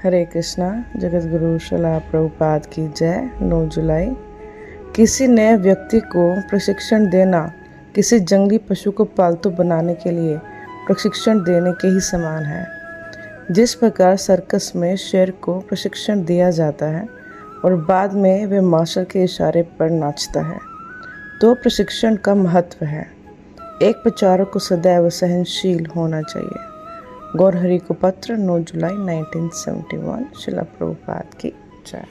हरे कृष्णा। जगत गुरु श्रीला प्रभुपाद की जय। 9 जुलाई। किसी नए व्यक्ति को प्रशिक्षण देना किसी जंगली पशु को पालतू बनाने के लिए प्रशिक्षण देने के ही समान है। जिस प्रकार सर्कस में शेर को प्रशिक्षण दिया जाता है और बाद में वे मास्टर के इशारे पर नाचता है, तो प्रशिक्षण का महत्व है। एक प्रचारक को सदैव सहनशील होना चाहिए। गौर हरि को पत्र 9 जुलाई 1971। श्रीला प्रभुपाद की जय।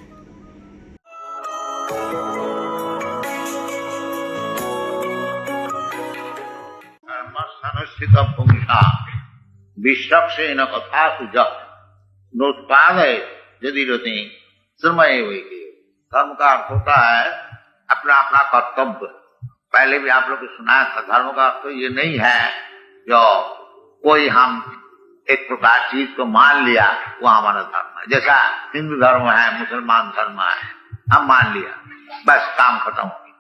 धर्मसंस्थित पुंसा विश्वक्षेण कथा सुजः नोत्पादय यदि रति श्रमय हुई। धर्म का अर्थ होता है अपना अपना कर्तव्य। पहले भी आप लोग को सुनाया था, धर्म का अर्थ तो ये नहीं है जो कोई हम एक प्रकार चीज को मान लिया वो हमारा धर्म है। जैसा हिंदू धर्म है, मुसलमान धर्म है, हम मान लिया बस काम खत्म हो गया।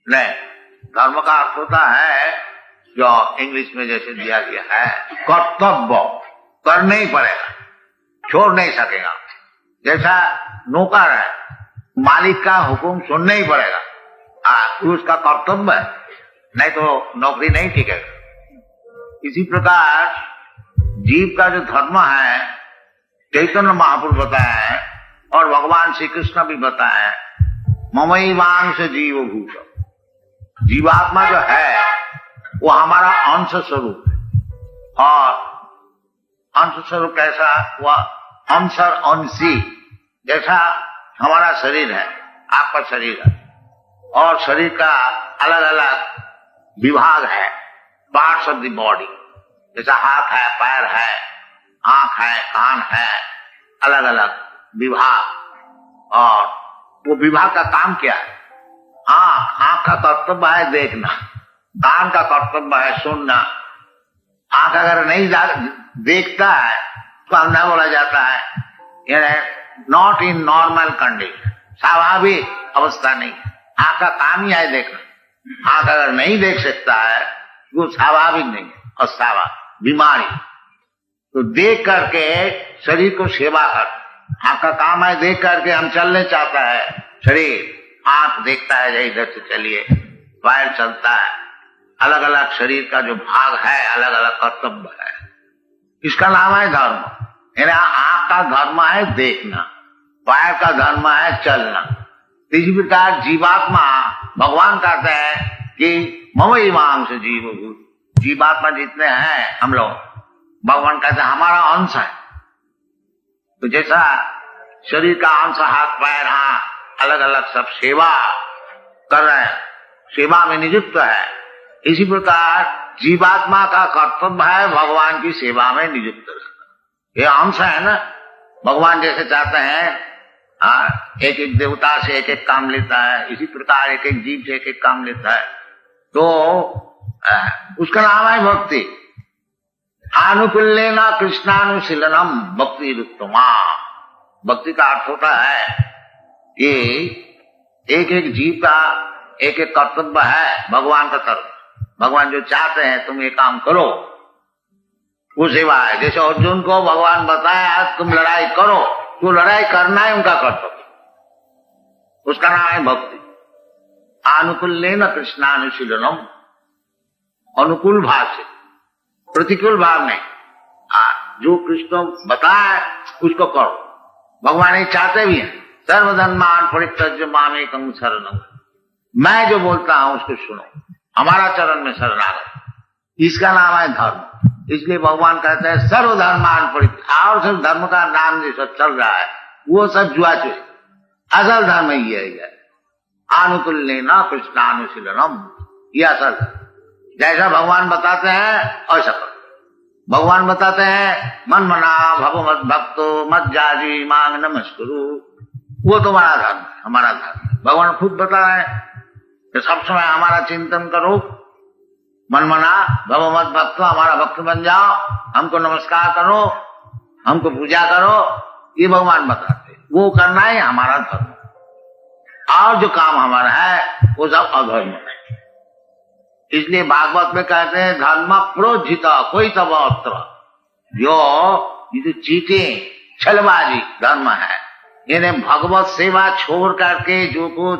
नहीं, धर्म का अर्थ होता है जो इंग्लिश में जैसे दिया गया है कर्तव्य, करना ही पड़ेगा, छोड़ नहीं सकेगा। जैसा नौकर है, मालिक का हुक्म सुनना ही पड़ेगा, उसका कर्तव्य है, नहीं तो नौकरी नहीं टिकेगा। इसी प्रकार जीव का जो धर्म है चैतन्य महापुरुष बताया है और भगवान श्री कृष्ण भी बताया है, ममैवांश जीव भूत। जीवात्मा जो है वो हमारा अंश स्वरूप है। और अंश स्वरूप कैसा हुआ? अंश और अंशी। जैसा हमारा शरीर है, आपका शरीर है, और शरीर का अलग अलग विभाग है, पार्ट्स ऑफ द बॉडी। जैसा हाथ है, पैर है, आंख है, कान है, अलग अलग विभाग। और वो विभाग का काम क्या है? आंख का कर्तव्य है देखना, कान का कर्तव्य है सुनना। आंख अगर नहीं देखता है तो अंधा बोला जाता है, नॉट इन नॉर्मल कंडीशन, स्वाभाविक अवस्था नहीं। आंख का काम ही है देखना। आंख अगर नहीं देख सकता है वो स्वाभाविक नहीं है, अस्वाभाविक बीमारी। तो देख करके शरीर को सेवा कर। आंख का काम है देख करके, हम चलने चाहता है शरीर, आंख देखता है इधर से चलिए, पैर चलता है, अलग अलग शरीर का जो भाग है अलग अलग कर्तव्य है। इसका नाम है धर्म। आंख का धर्म है देखना, पैर का धर्म है चलना। इसी प्रकार जीवात्मा, भगवान कहते हैं कि ममैवांश जीव भूत। जीवात्मा जितने हैं हम लोग, भगवान कहते हैं हमारा अंश है। तो जैसा शरीर का अंश हाथ पैर, अलग अलग सब सेवा कर रहे हैं, सेवा में नियुक्त है, इसी प्रकार जीवात्मा का कर्तव्य है भगवान की सेवा में नियुक्त रहना। ये अंश है ना। भगवान जैसे चाहते हैं एक एक देवता से एक एक काम लेता है, इसी प्रकार एक एक जीव से एक एक काम लेता है। तो उसका नाम है भक्ति। आनुकूल्येन कृष्णानुशीलनम भक्ति उत्तमा। भक्ति का अर्थ होता है कि एक एक जीव का एक एक कर्तव्य है भगवान का तरफ। भगवान जो चाहते हैं तुम ये काम करो, वो सेवा है। जैसे अर्जुन को भगवान बताया तुम लड़ाई करो, तो लड़ाई करना है उनका कर्तव्य, उसका नाम है भक्ति। आनुकूल्येन कृष्णानुशीलनम, अनुकूल भाव से, प्रतिकूल भाव नहीं। जो कृष्ण बताए उसको करो। भगवान ये चाहते भी हैं, सर्वधर्मान परित्यज्य मामेकं शरणं। मैं जो बोलता हूं उसको सुनो, हमारा चरण में शरणागत। इसका नाम है धर्म। इसलिए भगवान कहते हैं सर्वधर्मान परित्यज्य। और सब धर्म का नाम जो सब चल रहा है वो सब जुआ चुरी, असल धर्म ही है। आनुकूल्येन कृष्णानुशीलनम, ये असल है। जैसा भगवान बताते हैं ऐसा करो। भगवान बताते हैं मन मना भव मत भक्तो मत जाजी मांग नमस्कुरु, वो तुम्हारा धर्म है, हमारा धर्म है। भगवान खुद बता रहे हैं कि सब समय हमारा चिंतन करो, मन मना भव मत भक्तो, हमारा भक्त बन जाओ, हमको नमस्कार करो, हमको पूजा करो। ये भगवान बताते हैं, वो करना है हमारा धर्म। और जो काम हमारा है वो सब अधर्म है। इसलिए भागवत में कहते हैं धर्म प्रोज्झित कोई तब अत्र, जो चीटिंग छलबाजी धर्म है। इन्हें भगवत सेवा छोड़ करके जो कुछ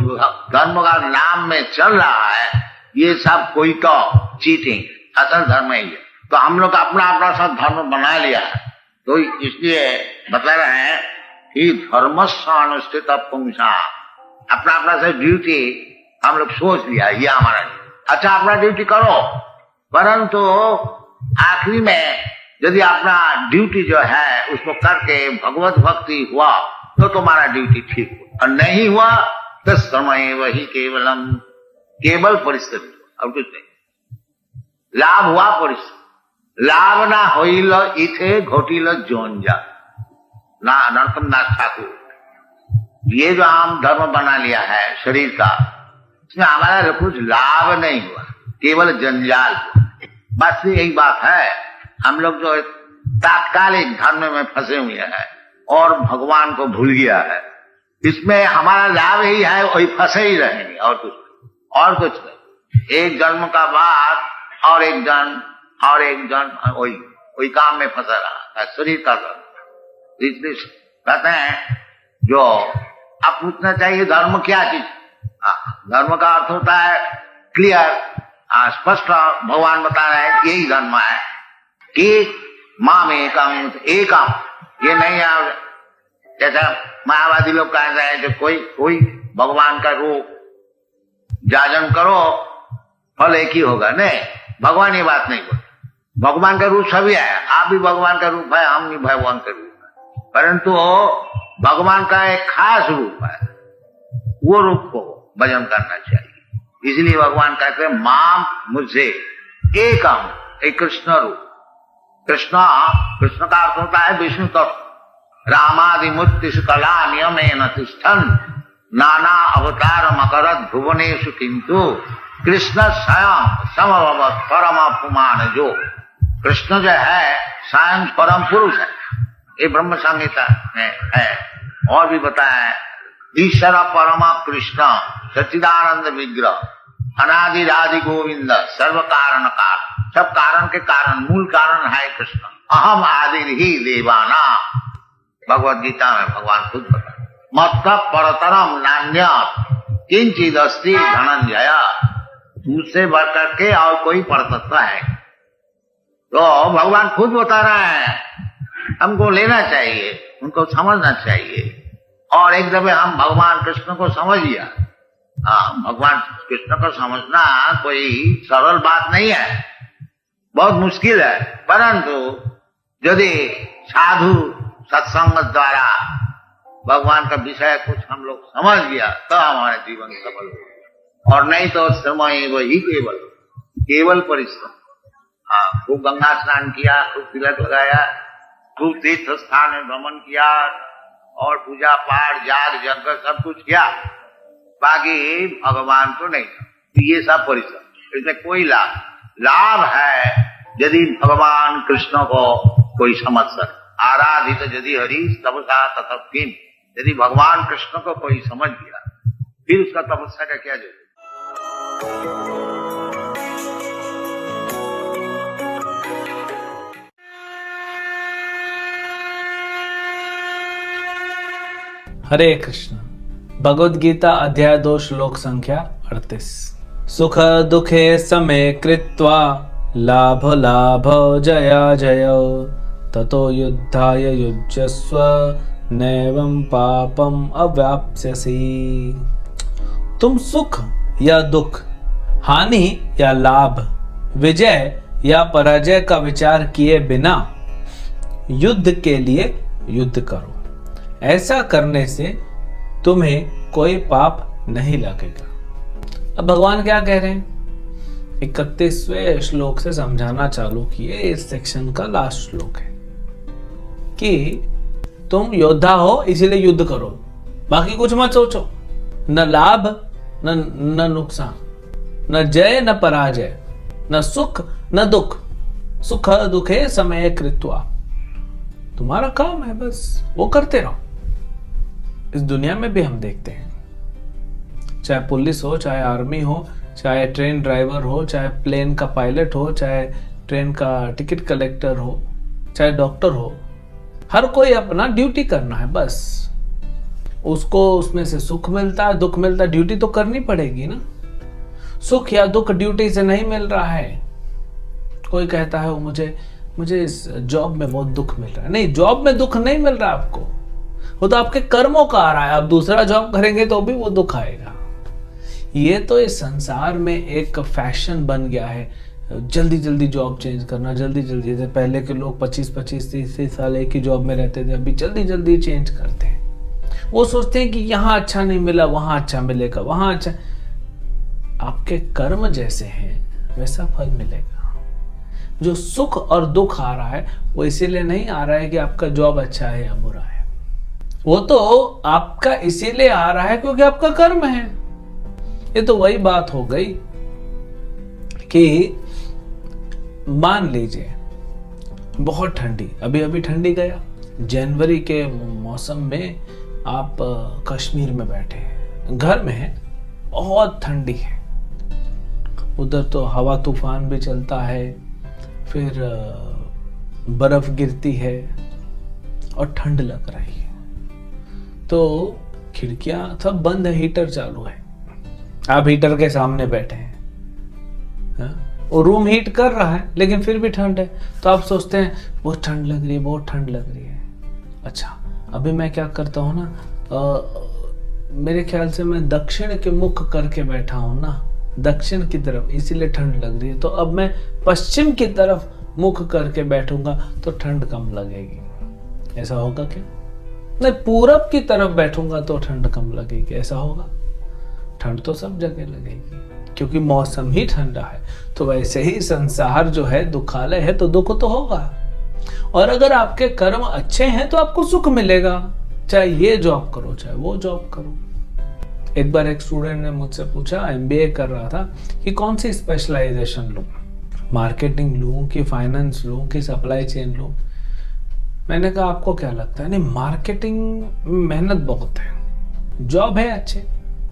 धर्म का नाम में चल रहा है, ये सब कोई तो चीटिंग, असल धर्म ही है। तो हम लोग अपना अपना सब धर्म बना लिया है। तो इसलिए बता रहे हैं कि धर्मस्य अनुष्ठित पुंसा, अपना अपना से ड्यूटी हम लोग सोच लिया, ये हमारा। अच्छा, अपना ड्यूटी करो, परंतु आखिरी में यदि अपना ड्यूटी जो है उसको करके भगवत भक्ति हुआ तो तुम्हारा ड्यूटी ठीक हुआ, और नहीं हुआ तो समय वही केवलम, केवल परिस्थिति और कुछ नहीं। लाभ हुआ परिस्थिति, लाभ ना होइल इथे घोटिल जोंजा ना नरतम नाथ ठाकुर। ये जो हम धर्म बना लिया है शरीर का, इसमें हमारा कुछ लाभ नहीं हुआ, केवल जंजाल। बस यही बात है, हम लोग जो तात्कालिक धर्म में फंसे हुए हैं और भगवान को भूल गया है, इसमें हमारा लाभ ही है, वही फंसे ही रहेंगे और कुछ नहीं। एक जन्म का बाद और एक जन्म वही काम में फंसा रहा है, शरीर का धर्म। इसलिए कहते हैं जो अब पूछना चाहिए धर्म क्या चीज। धर्म का अर्थ होता है क्लियर, स्पष्ट, भगवान बता रहे हैं यही धर्म है कि माम एकम, ये नहीं है जैसा मायावादी लोग कहते हैं जो कोई भगवान का रूप जाजन करो फल एक ही होगा। नहीं, भगवान ये बात नहीं बोलते। भगवान का रूप सभी है, आप भी भगवान का रूप है, हम भी भगवान का रूप है, परंतु भगवान का एक खास रूप है, वो रूप को भजन करना चाहिए। इसलिए भगवान कहते हैं माम, मुझे एकम, एक कृष्ण रूप। कृष्ण का अर्थ होता है विष्णु तत्व। रामादि मूर्ति कला नियमेन तिष्ठन् नाना अवतार मकरत भुवनेषु किंतु कृष्ण स्वयं समभवत् परम पुमान। जो कृष्ण जो है स्वयं परम पुरुष है, ये ब्रह्म संहिता में है। और भी बताया है ईश्वर परमा कृष्ण सच्चिदानंद विग्रह अनादि राधि गोविंद सर्व कारण काल, सब कारण के कारण, मूल कारण है कृष्ण। अहम आदि ही देवाना, भगवत गीता में भगवान खुद बता, मत परतरम नान्य किंचिद अस्ति धनंजय, मुझसे बढ़ करके और कोई परतत्व है। तो भगवान खुद बता रहे हैं, हमको लेना चाहिए, उनको समझना चाहिए। और एक दफे हम भगवान कृष्ण को समझ लिया। भगवान कृष्ण को समझना कोई सरल बात नहीं है, बहुत मुश्किल है, परंतु यदि साधु सत्संग द्वारा भगवान का विषय कुछ हम लोग समझ लिया तो हमारे जीवन सफल हो, और नहीं तो समय वही केवल परिश्रम। खूब गंगा स्नान किया, खूब तिलक लगाया, खूब तीर्थ स्थान में भ्रमण किया और पूजा पाठ जाग यज्ञ सब कुछ किया, बाकी भगवान को नहीं। तो ये सब परिश्रम, इसमें कोई लाभ है यदि भगवान कृष्ण को कोई समझ सके। आराधित यदि हरि तपसा ततः किम, यदि भगवान कृष्ण को कोई समझ लिया फिर उसका तपस्या का क्या जरूरत। हरे कृष्ण। भगवद गीता अध्याय 2 श्लोक संख्या 38। सुख दुखे समे कृत्वा लाभ लाभ जया जय ततो युद्धाय युज्यस्व नैवं पापम अवाप्स्यसि। तुम सुख या दुख, हानि या लाभ, विजय या पराजय का विचार किए बिना युद्ध के लिए युद्ध करो। ऐसा करने से तुम्हें कोई पाप नहीं लगेगा। अब भगवान क्या कह रहे हैं? 31वें श्लोक से समझाना चालू किए। इस सेक्शन का लास्ट श्लोक है कि तुम योद्धा हो इसीलिए युद्ध करो, बाकी कुछ मत सोचो। न लाभ न नुकसान, न जय न पराजय, न सुख न दुख। सुख दुखे समय कृत्वा, तुम्हारा काम है बस वो करते रहो। इस दुनिया में भी हम देखते हैं, चाहे पुलिस हो, चाहे आर्मी हो, चाहे ट्रेन ड्राइवर हो, चाहे प्लेन का पायलट हो, चाहे ट्रेन का टिकट कलेक्टर हो, चाहे डॉक्टर हो, हर कोई अपना ड्यूटी करना है बस। उसको उसमें से सुख मिलता है, दुख मिलता है, ड्यूटी तो करनी पड़ेगी ना। सुख या दुख ड्यूटी से नहीं मिल रहा है। कोई कहता है वो मुझे इस जॉब में बहुत दुख मिल रहा है। नहीं, जॉब में दुख नहीं मिल रहा आपको, वो तो आपके कर्मों का आ रहा है। आप दूसरा जॉब करेंगे तो भी वो दुख आएगा। ये तो इस संसार में एक फैशन बन गया है, जल्दी जल्दी जॉब चेंज करना, जल्दी जल्दी। जैसे पहले के लोग 25-25, 30 साल एक ही जॉब में रहते थे, अभी जल्दी जल्दी चेंज करते हैं। वो सोचते हैं कि यहाँ अच्छा नहीं मिला, वहां अच्छा मिलेगा, वहां अच्छा। आपके कर्म जैसे हैं वैसा फल मिलेगा। जो सुख और दुख आ रहा है वो इसीलिए नहीं आ रहा है कि आपका जॉब अच्छा है या बुरा है, वो तो आपका इसीलिए आ रहा है क्योंकि आपका कर्म है। ये तो वही बात हो गई कि मान लीजिए बहुत ठंडी, अभी अभी ठंडी गया, जनवरी के मौसम में आप कश्मीर में बैठे हैं, घर में हैं, बहुत ठंडी है, उधर तो हवा तूफान भी चलता है, फिर बर्फ गिरती है और ठंड लग रही है। तो खिड़कियां सब बंद है, हीटर चालू है, आप हीटर के सामने बैठे हैं, वो रूम हीट कर रहा है लेकिन फिर भी ठंड है। तो आप सोचते हैं बहुत ठंड लग रही है, बहुत ठंड लग रही है। अच्छा, अभी मैं क्या करता हूँ ना, मेरे ख्याल से मैं दक्षिण के मुख करके बैठा हूँ ना, दक्षिण की तरफ, इसीलिए ठंड लग रही है। तो अब मैं पश्चिम की तरफ मुख करके बैठूंगा तो ठंड कम लगेगी। ऐसा होगा क्या? नहीं, पूरब की तरफ बैठूंगा तो ठंड कम लगेगी। ऐसा होगा? ठंड तो सब जगह लगेगी क्योंकि मौसम ही ठंडा है। तो वैसे ही संसार जो है दुखालय है, तो दुख तो होगा। और अगर आपके कर्म अच्छे हैं तो आपको सुख मिलेगा, चाहे ये जॉब करो चाहे वो जॉब करो। एक बार एक स्टूडेंट ने मुझसे पूछा, एमबीए कर रहा था, कि कौन सी स्पेशलाइजेशन लूं, मार्केटिंग लूं कि फाइनेंस लूं कि सप्लाई चेन लूं। मैंने कहा आपको क्या लगता है? नहीं, मार्केटिंग में मेहनत बहुत है, जॉब है अच्छे,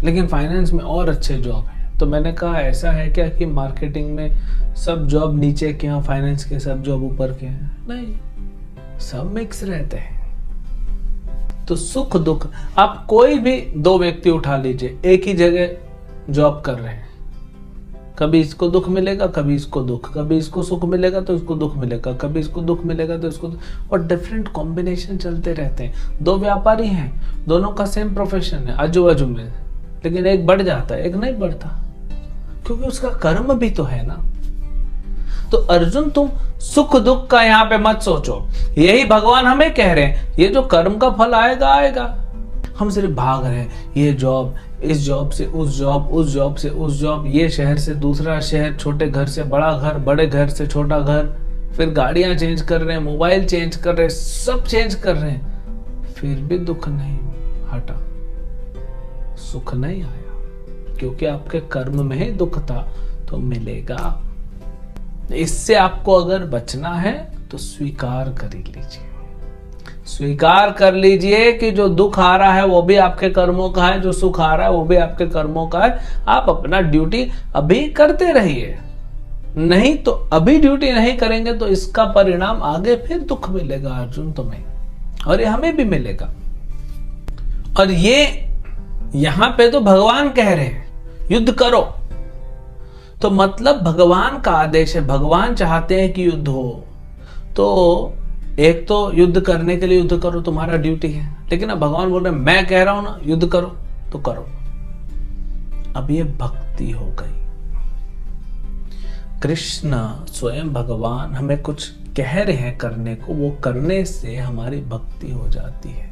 लेकिन फाइनेंस में और अच्छे जॉब है। तो मैंने कहा ऐसा है क्या कि मार्केटिंग में सब जॉब नीचे के हैं, फाइनेंस के सब जॉब ऊपर के हैं? नहीं, सब मिक्स रहते हैं। तो सुख दुख, आप कोई भी दो व्यक्ति उठा लीजिए, एक ही जगह जॉब कर रहे हैं, कभी इसको दुख मिलेगा, कभी इसको दुख, कभी इसको सुख मिलेगा तो इसको दुख मिलेगा, कभी इसको दुख मिलेगा तो इसको, और डिफरेंट कॉम्बिनेशन चलते रहते हैं। दो व्यापारी हैं, दोनों का सेम प्रोफेशन है आजू बाजू में, लेकिन एक बढ़ जाता है एक नहीं बढ़ता, क्योंकि उसका कर्म भी तो है ना। तो अर्जुन, तुम सुख दुख का यहाँ पे मत सोचो, यही भगवान हमें कह रहे हैं, ये जो कर्म का फल आएगा आएगा। हम सिर्फ भाग रहे हैं, ये जॉब, इस जॉब से उस जॉब, उस जॉब से उस जॉब, ये शहर से दूसरा शहर, छोटे घर से बड़ा घर, बड़े घर से छोटा घर, फिर गाड़ियां चेंज कर रहे हैं, मोबाइल चेंज कर रहे हैं, सब चेंज कर रहे हैं, फिर भी दुख नहीं हटा, सुख नहीं आया, क्योंकि आपके कर्म में ही दुख था। तो मिलेगा। इससे आपको अगर बचना है तो स्वीकार कर लीजिए, स्वीकार कर लीजिए कि जो दुख आ रहा है वो भी आपके कर्मों का है, जो सुख आ रहा है वो भी आपके कर्मों का है। आप अपना ड्यूटी अभी करते रहिए, नहीं तो अभी ड्यूटी नहीं करेंगे तो इसका परिणाम आगे फिर दुख मिलेगा अर्जुन तुम्हें, और ये हमें भी मिलेगा। और ये यहां पे तो भगवान कह रहे हैं युद्ध करो, तो मतलब भगवान का आदेश है, भगवान चाहते हैं कि युद्ध हो। तो एक तो युद्ध करने के लिए युद्ध करो, तुम्हारा ड्यूटी है, लेकिन अब भगवान बोल रहे हैं मैं कह रहा हूं ना युद्ध करो तो करो। अब ये भक्ति हो गई। कृष्ण स्वयं भगवान हमें कुछ कह रहे हैं करने को, वो करने से हमारी भक्ति हो जाती है,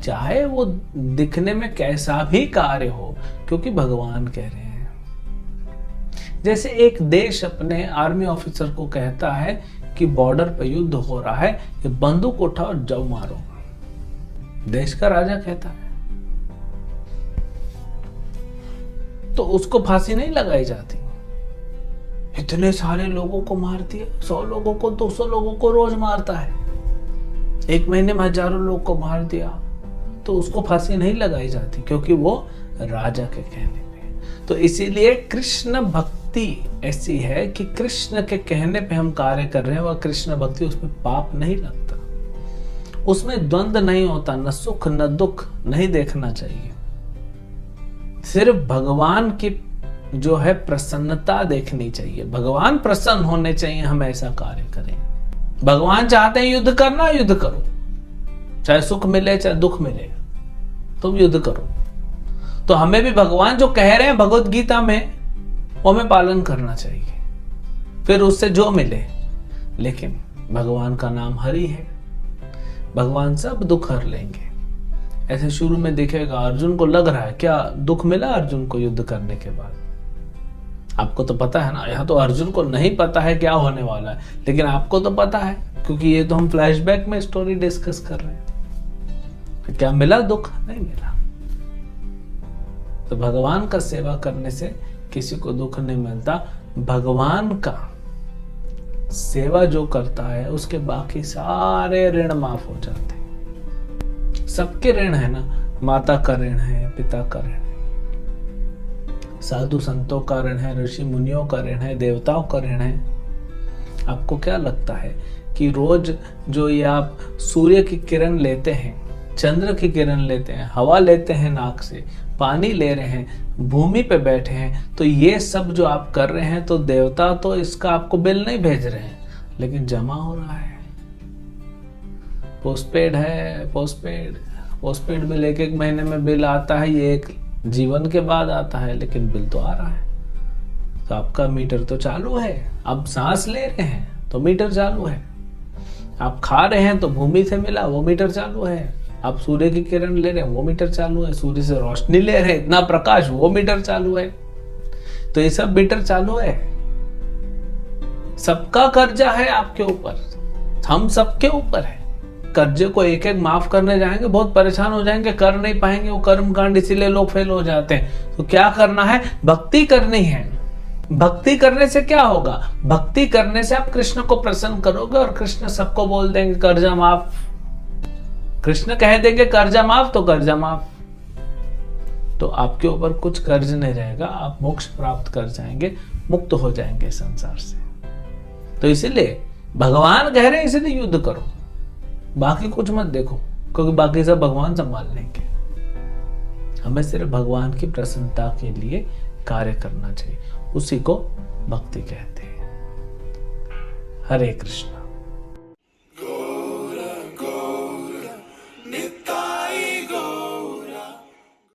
चाहे वो दिखने में कैसा भी कार्य हो, क्योंकि भगवान कह रहे हैं। जैसे एक देश अपने आर्मी ऑफिसर को कहता है कि बॉर्डर पे युद्ध हो रहा है, कि बंदूक उठाओ जाओ मारो, देश का राजा कहता है, तो उसको फांसी नहीं लगाई जाती। इतने सारे लोगों को मार दिया, 100 लोगों को, 200 लोगों को रोज मारता है, एक महीने में हजारों लोग को मार दिया, तो उसको फांसी नहीं लगाई जाती, क्योंकि वो राजा के कहने पे। तो इसीलिए कृष्ण भक्ति ऐसी है कि कृष्ण के कहने पे हम कार्य कर रहे हैं, वह कृष्ण भक्ति, उसमें पाप नहीं लगता, उसमें द्वंद्व नहीं होता, न सुख न दुख नहीं देखना चाहिए। सिर्फ भगवान की जो है प्रसन्नता देखनी चाहिए। भगवान प्रसन्न होने चाहिए, हम ऐसा कार्य करें। भगवान चाहते हैं युद्ध करना, युद्ध करो, चाहे सुख मिले चाहे दुख मिले, तुम युद्ध करो। तो हमें भी भगवान जो कह रहे हैं भगवत गीता में, वो हमें पालन करना चाहिए, फिर उससे जो मिले। लेकिन भगवान का नाम हरि है, भगवान सब दुख हर लेंगे। ऐसे शुरू में देखिएगा अर्जुन को लग रहा है क्या दुख मिला अर्जुन को युद्ध करने के बाद। आपको तो पता है ना, यहाँ तो अर्जुन को नहीं पता है क्या होने वाला है, लेकिन आपको तो पता है, क्योंकि ये तो हम फ्लैशबैक में स्टोरी डिस्कस कर रहे हैं। क्या मिला दुख? नहीं मिला। तो भगवान का सेवा करने से किसी को दुख नहीं मिलता। भगवान का सेवा जो करता है उसके बाकी सारे ऋण माफ हो जाते हैं। सबके ऋण है ना, माता का ऋण है, पिता का ऋण है, साधु संतों का ऋण है, ऋषि मुनियों का ऋण है, देवताओं का ऋण है। आपको क्या लगता है कि रोज जो ये आप सूर्य की किरण लेते हैं, चंद्र की किरण लेते हैं, हवा लेते हैं नाक से, पानी ले रहे हैं, भूमि पे बैठे हैं, तो ये सब जो आप कर रहे हैं, तो देवता तो इसका आपको बिल नहीं भेज रहे हैं, लेकिन जमा हो रहा है। पोस्टपेड है, पोस्टपेड बिल एक एक महीने में बिल आता है, ये एक जीवन के बाद आता है, लेकिन बिल तो आ रहा है। तो आपका मीटर तो चालू है। आप सांस ले रहे हैं तो मीटर चालू है, आप खा रहे हैं तो भूमि से मिला, वो मीटर चालू है। आप सूर्य की किरण ले रहे हैं, वो मीटर चालू है। सूर्य से रोशनी ले रहे हैं, इतना प्रकाश, वो मीटर चालू है। तो ये सब मीटर चालू है। सबका कर्जा है आपके ऊपर, हम सबके ऊपर है। कर्जे को एक एक माफ करने जाएंगे, बहुत परेशान हो जाएंगे, कर नहीं पाएंगे वो कर्मकांड, इसीलिए लोग फेल हो जाते हैं। तो क्या करना है? भक्ति करनी है। भक्ति करने से क्या होगा? भक्ति करने से आप कृष्ण को प्रसन्न करोगे और कृष्ण सबको बोल देंगे कर्जा माफ। कृष्ण कह देंगे कर्जा माफ, तो कर्जा माफ। तो आपके ऊपर कुछ कर्ज नहीं रहेगा, आप मोक्ष प्राप्त कर जाएंगे, मुक्त हो जाएंगे संसार से। तो इसीलिए भगवान कह रहे हैं, इसीलिए युद्ध करो, बाकी कुछ मत देखो, क्योंकि बाकी सब भगवान संभाल लेंगे। हमें सिर्फ भगवान की प्रसन्नता के लिए कार्य करना चाहिए, उसी को भक्ति कहते हैं। हरे कृष्ण।